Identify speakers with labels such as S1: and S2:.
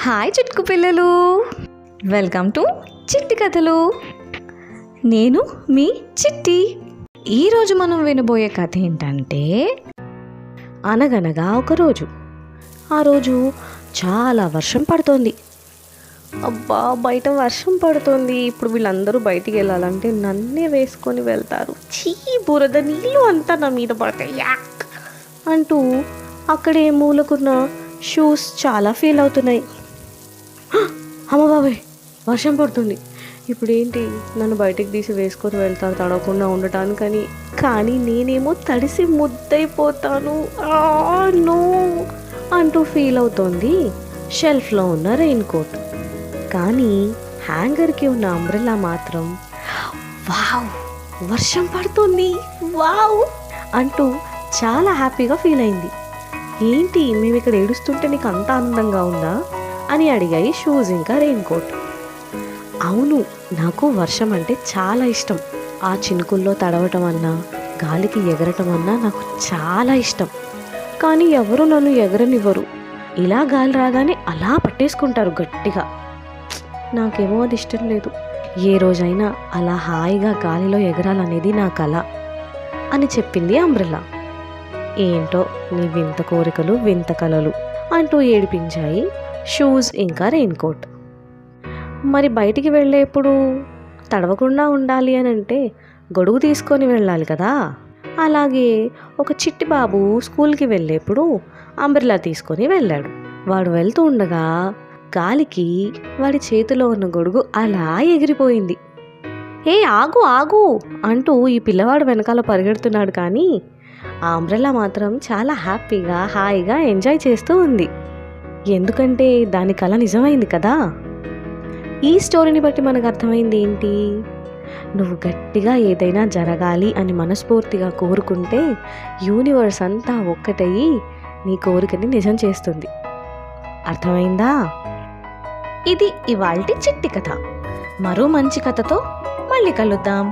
S1: Hi Chitku పిల్లలు, welcome to చిట్టి కథలు. నేను మీ చిట్టి. ఈరోజు మనం వినబోయే కథ ఏంటంటే, అనగనగా ఒక రోజు. ఆ రోజు చాలా వర్షం పడుతోంది. అబ్బా, బయట వర్షం పడుతోంది. ఇప్పుడు వీళ్ళందరూ బయటికి వెళ్ళాలంటే నన్నే వేసుకొని వెళ్తారు. చీ, బురద నీళ్ళు అంతా నా మీద పడతాయి యాక్ అంటూ అక్కడే మూలకున్న షూస్ చాలా ఫీల్ అవుతున్నాయి. అమ్మ బాబాయ్, వర్షం పడుతుంది. ఇప్పుడు ఏంటి, నన్ను బయటికి తీసి వేసుకొని వెళ్తారు తడవకుండా ఉండటానికని. కానీ నేనేమో తడిసి ముద్దైపోతాను నో అంటూ ఫీల్ అవుతోంది షెల్ఫ్లో ఉన్న రెయిన్ కోట్. కానీ హ్యాంగర్కి ఉన్న అంబ్రెల్లా మాత్రం వావ్, వర్షం పడుతుంది వావ్ అంటూ చాలా హ్యాపీగా ఫీల్ అయింది. ఏంటి, మేము ఇక్కడ ఏడుస్తుంటే నీకు అంత ఆనందంగా ఉందా అని అడిగాయి షూస్ ఇంకా రెయిన్ కోట్. అవును, నాకు వర్షం అంటే చాలా ఇష్టం. ఆ చినుకుల్లో తడవటం అన్నా, గాలికి ఎగరటం అన్నా నాకు చాలా ఇష్టం. కానీ ఎవరు నన్ను ఎగరనివ్వరు. ఇలా గాలి రాగానే అలా పట్టేసుకుంటారు గట్టిగా. నాకేమో అది ఇష్టం లేదు. ఏ రోజైనా అలా హాయిగా గాలిలో ఎగరాలనేది నా కల అని చెప్పింది అంబ్రెల్లా. ఏంటో నీ వింత కోరికలు వింత కలలు అంటూ ఏడిపించాయి షూస్ ఇంకా రెయిన్ కోట్. మరి బయటికి వెళ్ళేప్పుడు తడవకుండా ఉండాలి అని అంటే గొడుగు తీసుకొని వెళ్ళాలి కదా. అలాగే ఒక చిట్టి బాబు స్కూల్కి వెళ్ళేప్పుడు అంబ్రెల్లా తీసుకొని వెళ్ళాడు. వాడు వెళ్తూ ఉండగా గాలికి వాడి చేతిలో ఉన్న గొడుగు అలా ఎగిరిపోయింది. ఏ ఆగు ఆగు అంటూ ఈ పిల్లవాడు వెనకాల పరిగెడుతున్నాడు. కానీ ఆ అంబ్రెల్లా మాత్రం చాలా హ్యాపీగా హాయిగా ఎంజాయ్ చేస్తూ ఉంది. ఎందుకంటే దాని కల నిజమైంది కదా. ఈ స్టోరీని బట్టి మనకు అర్థమైంది ఏంటి, నువ్వు గట్టిగా ఏదైనా జరగాలి అని మనస్ఫూర్తిగా కోరుకుంటే యూనివర్స్ అంతా ఒక్కటయ్యి నీ కోరికని నిజం చేస్తుంది. అర్థమైందా? ఇది ఇవాల్టి చిట్టి కథ. మరో మంచి కథతో మళ్ళీ కలుద్దాం.